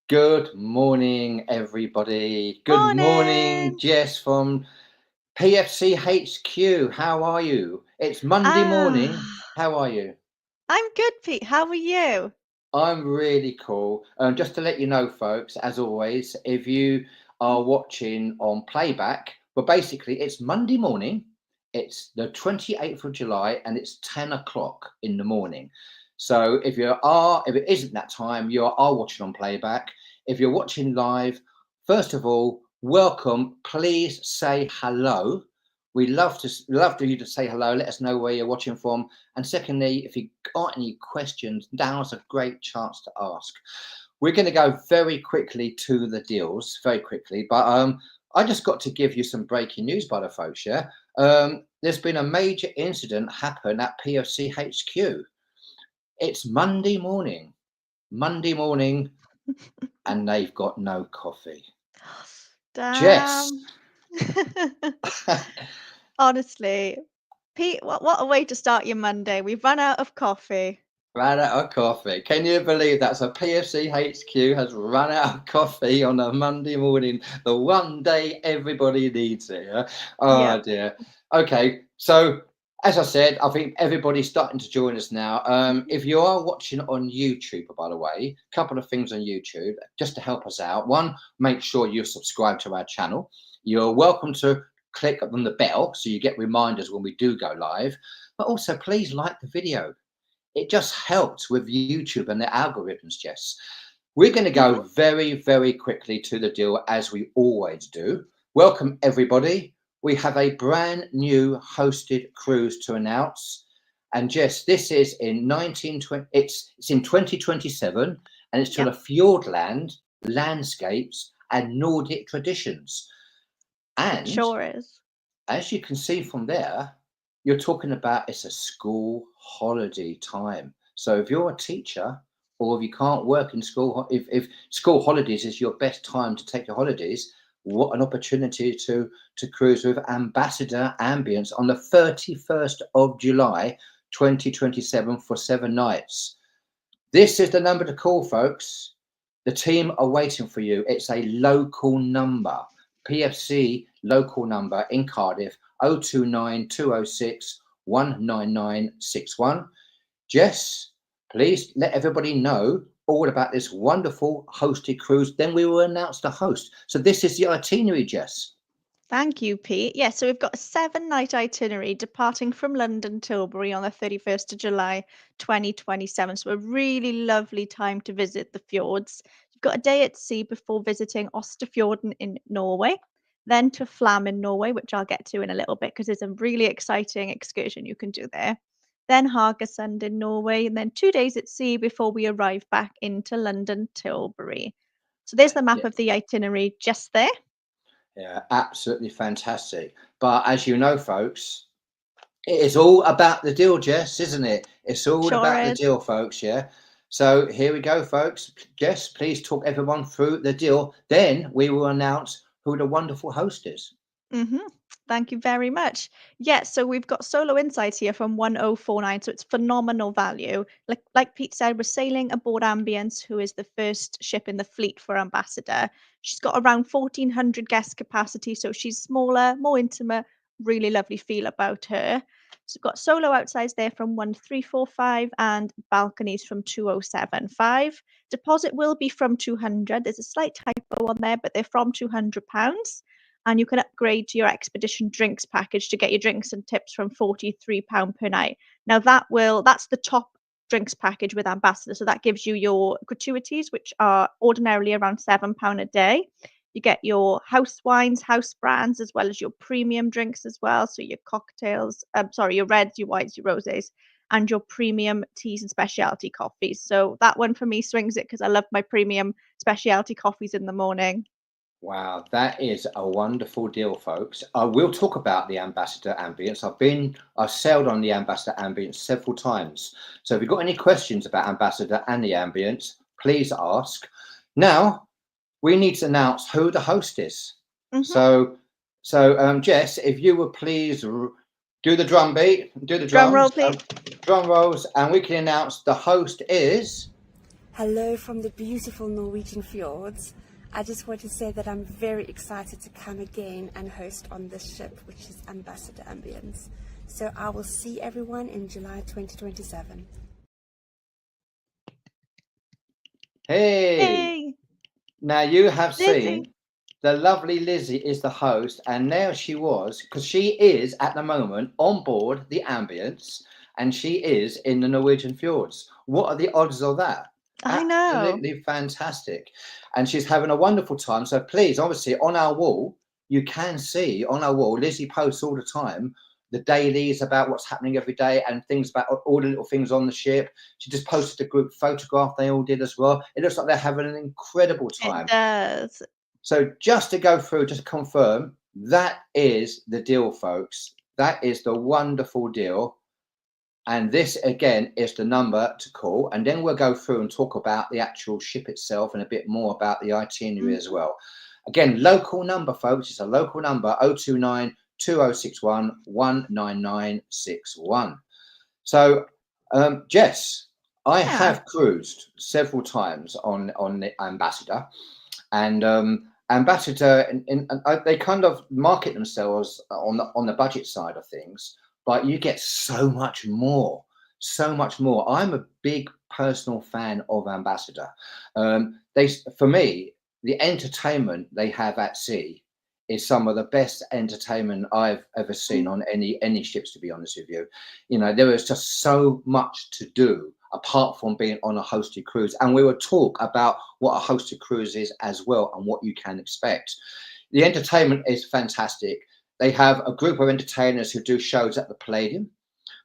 Good morning, everybody. Good morning, Morning. Jess from PFC HQ. How are you? It's Monday morning. Ah, How are you? I'm good, Pete. How are you? I'm really cool. Just to let you know, folks, as always, if you are watching on playback, but basically it's Monday morning. It's the 28th of July and it's 10 o'clock in the morning. So if it isn't that time, you are watching on playback. If you're watching live, first of all, welcome. Please say hello. We love for you to say hello. Let us know where you're watching from. And secondly, if you got any questions, now's a great chance to ask. We're going to go very quickly to the deals, very quickly. But I just got to give you some breaking news, by the folks. Yeah, there's been a major incident happen at PFC HQ. It's Monday morning, and they've got no coffee. Jess, Damn. Honestly, Pete, what a way to start your Monday. We've run out of coffee. ran out of coffee. Can you believe that? So PFC HQ has run out of coffee on a Monday morning, the one day everybody needs it. Yeah? Oh Yep. dear. Okay, so as I said, I think everybody's starting to join us now. Mhm. If you are watching on YouTube, by the way, a couple of things on YouTube just to help us out. One, make sure you subscribe to our channel. You're welcome to click on the bell so you get reminders when we do go live. But also, please like the video. It just helps with YouTube and the algorithms, Jess. We're going to Mhm. go very, very quickly to the deal as we always do. Welcome, everybody. We have a brand new hosted cruise to announce. And Jess, this is in 1920, it's in 2027, and it's to Yep. the Fjordland landscapes and Nordic traditions. It And sure is. as you can see from there, you're talking about it's a school holiday time. So if you're a teacher or if you can't work in school, if school holidays is your best time to take your holidays, what an opportunity to cruise with Ambassador Ambience on the 31st of July 2027 for 7 nights. This is the number to call, folks. The team are waiting for you. It's a local number, PFC local number in Cardiff, 029 206 19961. Jess, please let everybody know all about this wonderful hosted cruise. Then we will announce the host. So this is the itinerary, Jess. Thank you, Pete. Yeah, so we've got a 7 night itinerary departing from London Tilbury on the 31st of July 2027. So a really lovely time to visit the fjords. You've got a day at sea before visiting Osterfjorden in Norway, then to Flam in Norway, which I'll get to in a little bit because it's a really exciting excursion you can do there. Then Haugesund in Norway, and then 2 days at sea before we arrive back into London Tilbury. So there's the map Yeah, of the itinerary just there. yeah, absolutely fantastic. But as you know, folks, it is all about the deal, Jess, isn't it? It's all Sure about the is. deal, folks. Yeah. So here we go, folks. Jess, please talk everyone through the deal. Then we will announce who the wonderful host is. Mhm. Thank you very much. Yeah, so we've got solo insights here from 1049, so it's phenomenal value. Like Pete said, we're sailing aboard Ambience, who is the first ship in the fleet for Ambassador. She's got around 1400 guest capacity, so she's smaller, more intimate, really lovely feel about her. So we've got solo outsides there from 1345 and balconies from 2075. Deposit will be from 200. There's a slight typo on there, but they're from £200, and you can upgrade to your expedition drinks package to get your drinks and tips from £43 per night. Now that's the top drinks package with Ambassador. So that gives you your gratuities, which are ordinarily around £7 a day. You get your house wines, house brands, as well as your premium drinks as well. So your cocktails, your reds, your whites, your roses, and your premium teas and specialty coffees. So that one for me swings it because I love my premium specialty coffees in the morning. Wow, that is a wonderful deal, folks. I will talk about the Ambassador Ambience. I've sailed on the Ambassador Ambience several times. So if you've got any questions about Ambassador and the Ambience, please ask. Now, we need to announce who the host is. Mhm. So, Jess, if you would please do the drum beat, do the Drum roll, drums, please. drum rolls, and we can announce the host is. Hello from the beautiful Norwegian fjords. I just want to say that I'm very excited to come again and host on this ship, which is Ambassador Ambience. So I will see everyone in July 2027. Hey, Hey, now you have Lizzie. seen the lovely Lizzie is the host, and now she was, because she is at the moment on board the Ambience, and she is in the Norwegian fjords. What are the odds of that? I know. Absolutely fantastic. And she's having a wonderful time. So please, obviously, on our wall, you can see on our wall, Lizzie posts all the time the dailies about what's happening every day and things about all the little things on the ship. She just posted a group photograph they all did as well. It looks like they're having an incredible It time. does. So just to go through, just to confirm, that is the deal, folks. That is the wonderful deal. And this again is the number to call. And then we'll go through and talk about the actual ship itself and a bit more about the itinerary as Mhm. well. Again, local number, folks. It's a local number 029 2061 19961. So, Jess, I Yeah. have cruised several times on the Ambassador, and Ambassador, they kind of market themselves on the budget side of things, but you get so much more, so much more. I'm a big personal fan of Ambassador. For me, the entertainment they have at sea is some of the best entertainment I've ever seen Mm. on any ships. To be honest with you, there is just so much to do apart from being on a hosted cruise. And we will talk about what a hosted cruise is as well and what you can expect. The entertainment is fantastic. They have a group of entertainers who do shows at the Palladium.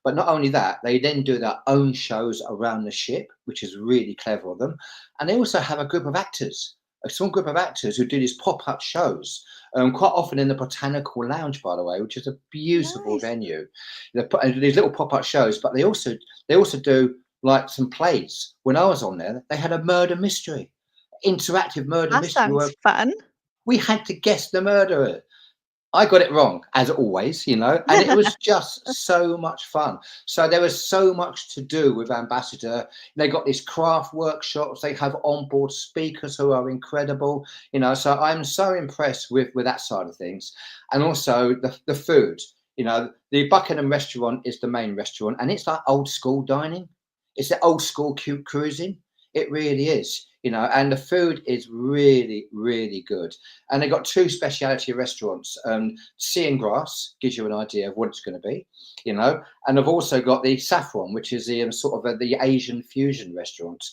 But not only that, they then do their own shows around the ship, which is really clever of them. And they also have a group of actors, a small group of actors who do these pop-up shows, quite often in the Botanical Lounge, by the way, which is a beautiful Nice. venue. They put these little pop-up shows, but they also do like some plays. When I was on there, they had a murder mystery, interactive murder That mystery sounds where fun. we had to guess the murderer. I got it wrong, as always, and it was just so much fun. So there was so much to do with Ambassador. They got these craft workshops. They have onboard speakers who are incredible. So I'm so impressed with that side of things, and also the food. The Buckingham restaurant is the main restaurant, and it's like old school dining. It's the old school cute cruising. It really is. And the food is really, really good. And they've got two specialty restaurants. Sea and Grass gives you an idea of what it's going to be, and I've also got the Saffron, which is the sort of the Asian fusion restaurant.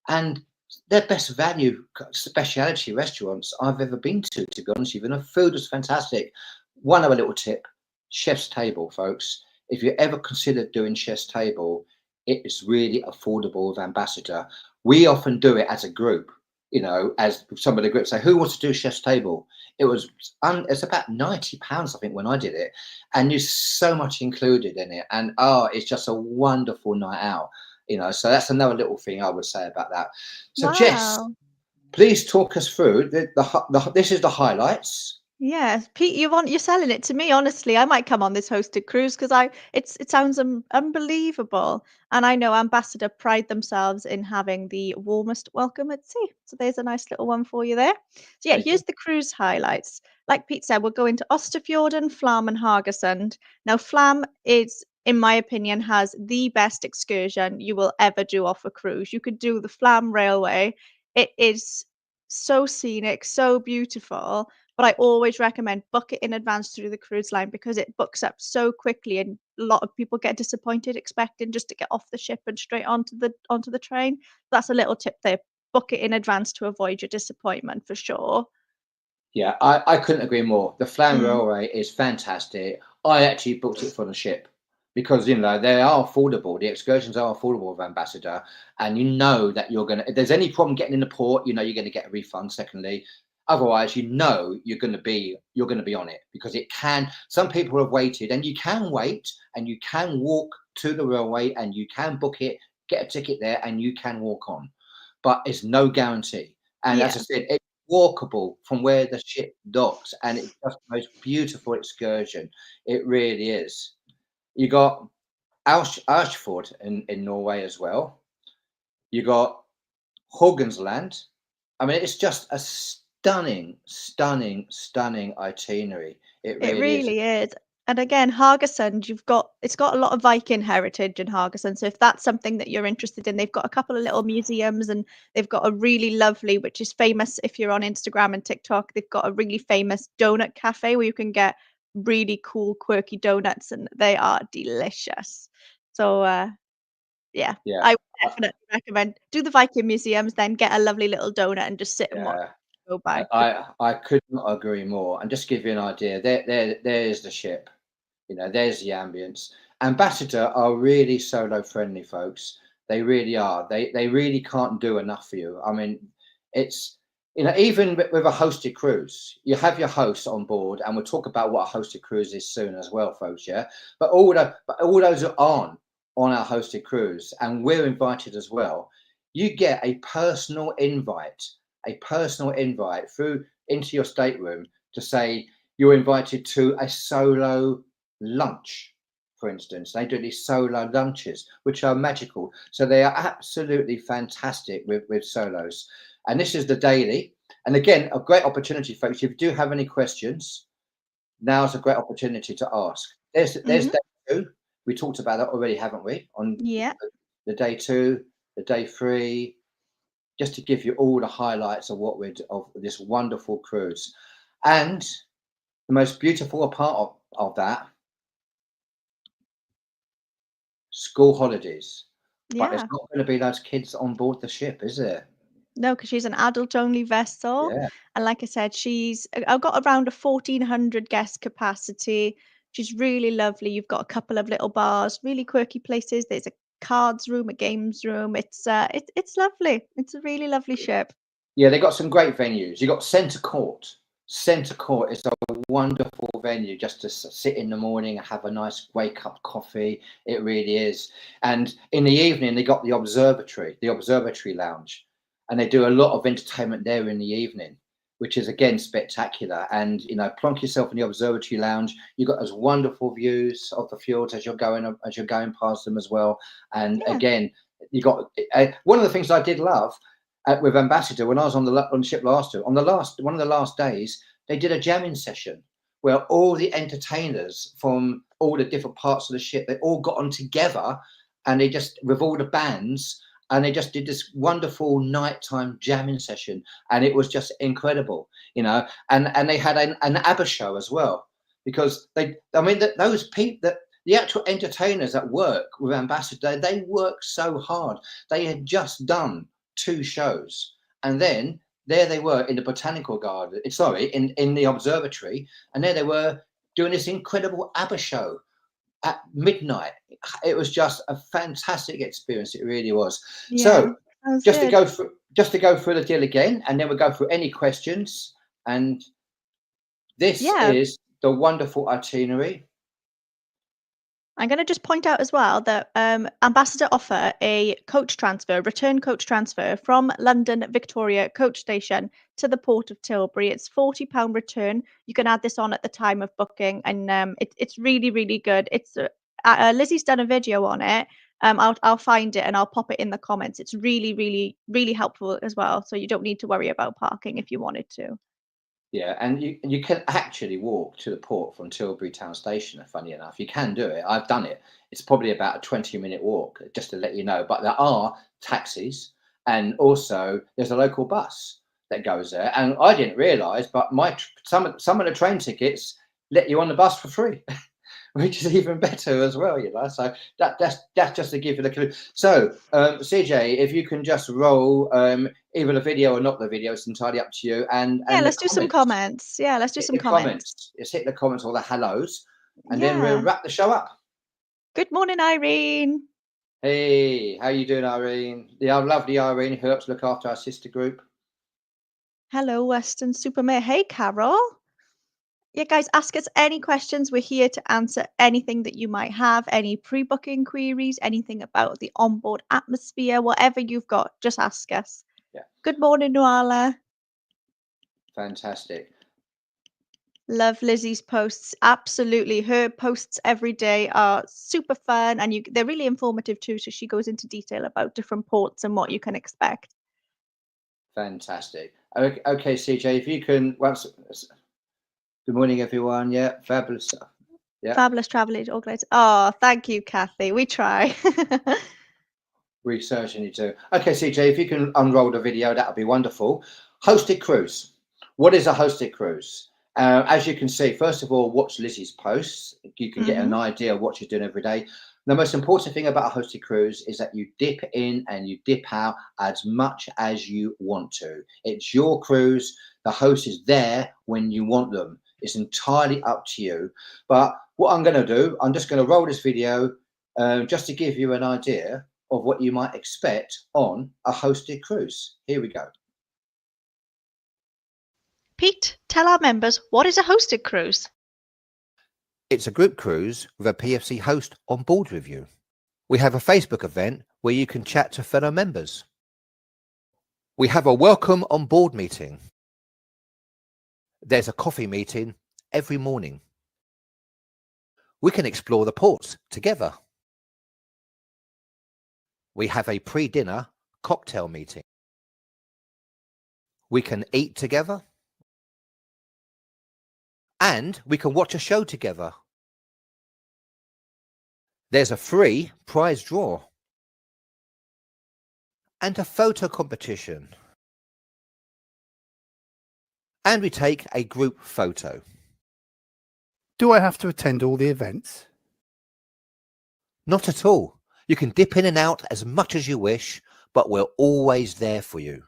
And they're best value specialty restaurants I've ever been to be honest with you. And the food was fantastic. One other little tip: Chef's Table, folks. If you ever considered doing Chef's Table, it is really affordable with Ambassador. We often do it as a group, as some of the groups say, who wants to do Chef's Table? It's about £90, I think, when I did it, and there's so much included in it, and it's just a wonderful night out. So that's another little thing I would say about that. So Jess, Wow. please talk us through this is the highlights. Yes, Pete, you're selling it to me, honestly. I might come on this hosted cruise because it sounds unbelievable. And I know Ambassador pride themselves in having the warmest welcome at sea. So there's a nice little one for you there. So yeah, Thank you. here's the cruise highlights. Like Pete said, we're going to Osterfjorden, Flam, and Haugesund. Now, Flam is, in my opinion, has the best excursion you will ever do off a cruise. You could do the Flam Railway. It is so scenic, so beautiful, but I always recommend book it in advance through the cruise line because it books up so quickly, and a lot of people get disappointed expecting just to get off the ship and straight onto the train. That's a little tip there. Book it in advance to avoid your disappointment for sure. Yeah, I couldn't agree more. The Flan Mm. Railway is fantastic. I actually booked it for the ship because they are affordable. The excursions are affordable with Ambassador, and you know that you're gonna. If there's any problem getting in the port, you're gonna get a refund. Secondly, otherwise, you're gonna be on it because it can. Some people have waited, and you can wait, and you can walk to the railway, and you can book it, get a ticket there, and you can walk on, but it's no guarantee. And as I Yeah. said, walkable from where the ship docks, and it's just the most beautiful excursion. It really is. You got Ashford in Norway as well. You got Land. I mean, it's just a stunning, stunning, stunning itinerary. It It really is. really is. And again, Haugesund, it's got a lot of Viking heritage in Haugesund. So if that's something that you're interested in, they've got a couple of little museums and they've got a really lovely, which is famous if you're on Instagram and TikTok, they've got a really famous donut cafe where you can get really cool, quirky donuts and they are delicious. So yeah, Yeah, I would I, definitely recommend do the Viking museums, then get a lovely little donut and just sit and watch yeah. it go by. I could not agree more. And just give you an idea, there's the ship. There's the ambience. Ambassador are really solo friendly, folks. They really are. They really can't do enough for you. I mean, it's even with a hosted cruise, you have your host on board, and we'll talk about what a hosted cruise is soon as well, folks. Yeah, but all those that aren't on our hosted cruise, and we're invited as well. You get a personal invite through into your stateroom to say you're invited to a solo lunch, for instance. They do these solo lunches, which are magical. So they are absolutely fantastic with solos. And this is the daily. And again, a great opportunity, folks. If you do have any questions, now's a great opportunity to ask. There's Mhm. day two. We talked about that already, haven't we? On Yeah. the day two, the day three, just to give you all the highlights of of this wonderful cruise. And the most beautiful part of that, school holidays. But there's Yeah. not going to be those kids on board the ship, is there? No, because she's an adult-only vessel, Yeah. and like I said, I've got around a 1,400 guest capacity. She's really lovely. You've got a couple of little bars, really quirky places. There's a cards room, a games room. It's lovely. It's a really lovely ship. Yeah, they got some great venues. You got Centre Court. Centre Court is a wonderful venue just to sit in the morning and have a nice wake up coffee. It really is. And in the evening, they got the observatory lounge, and they do a lot of entertainment there in the evening, which is again spectacular. And plonk yourself in the observatory lounge. You've got those wonderful views of the fjords as you're going past them as well. And Yeah. again, you got one of the things I did love with Ambassador when I was on the ship last year. On the last one of the last days, they did a jamming session where all the entertainers from all the different parts of the ship they all got on together, and they just with all the bands, and they just did this wonderful nighttime jamming session, and it was just incredible, And they had an ABBA show as well, because those people that. The actual entertainers that work with Ambassador, they work so hard. They had just done 2 shows, and then there they were in the botanical garden, sorry, in the observatory, and there they were doing this incredible ABBA show at midnight. It was just a fantastic experience. It really was. Yeah. So Sounds just to good. go through the deal again, and then we'll go through any questions. And this Yeah. is the wonderful itinerary. I'm going to just point out as well that Ambassador offer a return coach transfer from London Victoria coach station to the port of Tilbury. It's £40 return. You can add this on at the time of booking, and it's really, really good. Lizzie's done a video on it. I'll find it and I'll pop it in the comments. It's really, really, really helpful as well. So you don't need to worry about parking if you wanted to. Yeah, and you can actually walk to the port from Tilbury Town Station. Funny enough, you can do it. I've done it. It's probably about a 20-minute walk, just to let you know. But there are taxis, and also there's a local bus that goes there. And I didn't realise, but some of the train tickets let you on the bus for free. Which is even better as well. So that's just to give you the clue. So, CJ, if you can just roll either the video or not the video, it's entirely up to you. And Yeah, the let's do some comments, comments. Yeah, let's do hit some the comments. comments. Just hit the comments or the hellos, and then we'll Yeah. wrap the show up. Good morning, Irene. Hey, how you doing, Irene? The lovely Irene who helps look after our sister group. Hello, Western Supermare. Hey, Carol. Yeah, guys, ask us any questions. We're here to answer anything that you might have, any pre-booking queries, anything about the onboard atmosphere, whatever you've got, just ask us. Yeah, Good morning, Nuala. fantastic. Love Lizzie's posts. Absolutely. Her posts every day are super fun and they're really informative too. So she goes into detail about different ports and what you can expect. Fantastic. Okay, CJ, if you can once. Good morning, everyone. Yeah, fabulous stuff. Yeah, Fabulous travel organizer. Oh, thank you, Kathy. We try. we certainly do. Okay, CJ, if you can unroll the video, that would be wonderful. Hosted cruise. What is a hosted cruise? As you can see, first of all, watch Lizzie's posts. You can get an idea of what she's doing every day. The most important thing about a hosted cruise is that you dip in and you dip out as much as you want to. It's your cruise. The host is there when you want them. It's entirely up to you. But what I'm going to do, I'm just going to roll this video just to give you an idea of what you might expect on a hosted cruise. Here we go. Pete, tell our members, what is a hosted cruise? It's a group cruise with a PFC host on board with you. We have a Facebook event where you can chat to fellow members. We have a welcome on board meeting. There's a coffee meeting every morning. We can explore the ports together. We have a pre-dinner cocktail meeting. We can eat together. And we can watch a show together. There's a free prize draw. And a photo competition. And we take a group photo. Do I have to attend all the events? Not at all. You can dip in and out as much as you wish, but we're always there for you.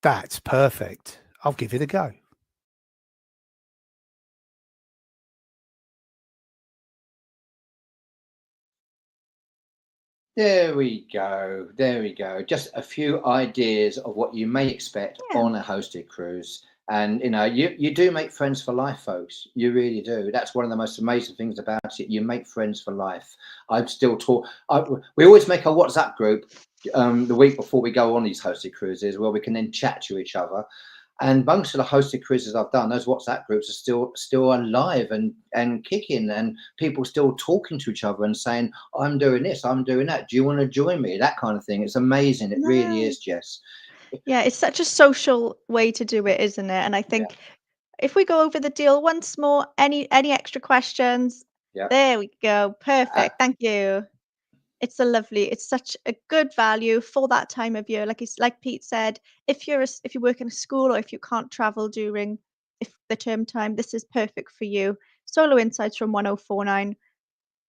That's perfect. I'll give it a go. There we go. There we go. Just a few ideas of what you may expect on a hosted cruise. And, you know, you do make friends for life, folks. You really do. That's one of the most amazing things about it. You make friends for life. I've still taught. We always make a WhatsApp group the week before we go on these hosted cruises where we can then chat to each other. And most of the hosted cruises I've done, those WhatsApp groups are still alive and kicking, and people still talking to each other and saying, I'm doing this, I'm doing that. Do you want to join me? That kind of thing. It's amazing. It really is, Jess. Yeah, it's such a social way to do it, isn't it? And I think if we go over the deal once more, any extra questions? Yeah. There we go. Perfect. Thank you. It's such a good value for that time of year. Like Pete said, if you work in a school or if you can't travel during the term time, this is perfect for you. Solo Insights from 1049.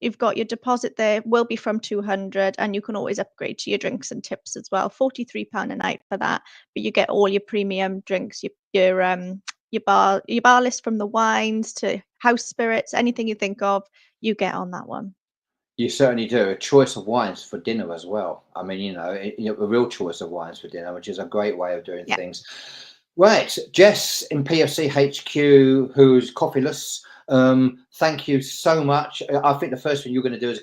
You've got your deposit there, will be from 200, and you can always upgrade to your drinks and tips as well. £43 a night for that, but you get all your premium drinks, your bar list, from the wines to house spirits, anything you think of, you get on that one. You certainly do. A choice of wines for dinner as well. I mean, you know, a real choice of wines for dinner, which is a great way of doing things. Right, Jess in PFC HQ, who's coffeeless. Thank you so much. I think the first thing you're going to do is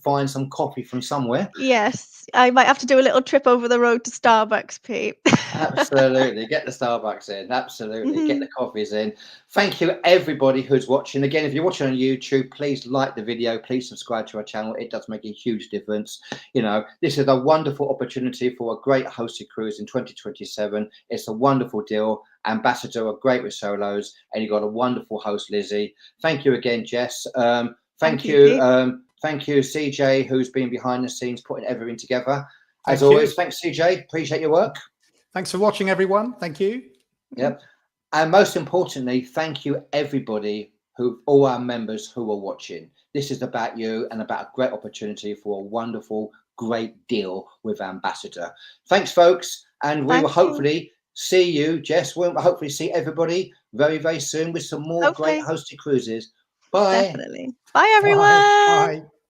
find some coffee from somewhere. Yes, I might have to do a little trip over the road to Starbucks, Pete. Absolutely, get the Starbucks in. Absolutely, get the coffees in. Thank you, everybody who's watching. Again, if you're watching on YouTube, please like the video. Please subscribe to our channel. It does make a huge difference. You know, this is a wonderful opportunity for a great hosted cruise in 2027. It's a wonderful deal. Ambassador are great with solos, and you've got a wonderful host, Lizzie. Thank you again, Jess. Thank you, CJ, who's been behind the scenes putting everything together. As always, thanks, CJ. Appreciate your work. Thanks for watching, everyone. Thank you. Yep. And most importantly, thank you, everybody, all our members who are watching. This is about you and about a great opportunity for a wonderful, great deal with Ambassador. Thanks, folks. And we will hopefully see you, Jess. We'll hopefully see everybody very, very soon with some more great hosted cruises. Bye. Definitely. Bye, everyone. Bye. Bye.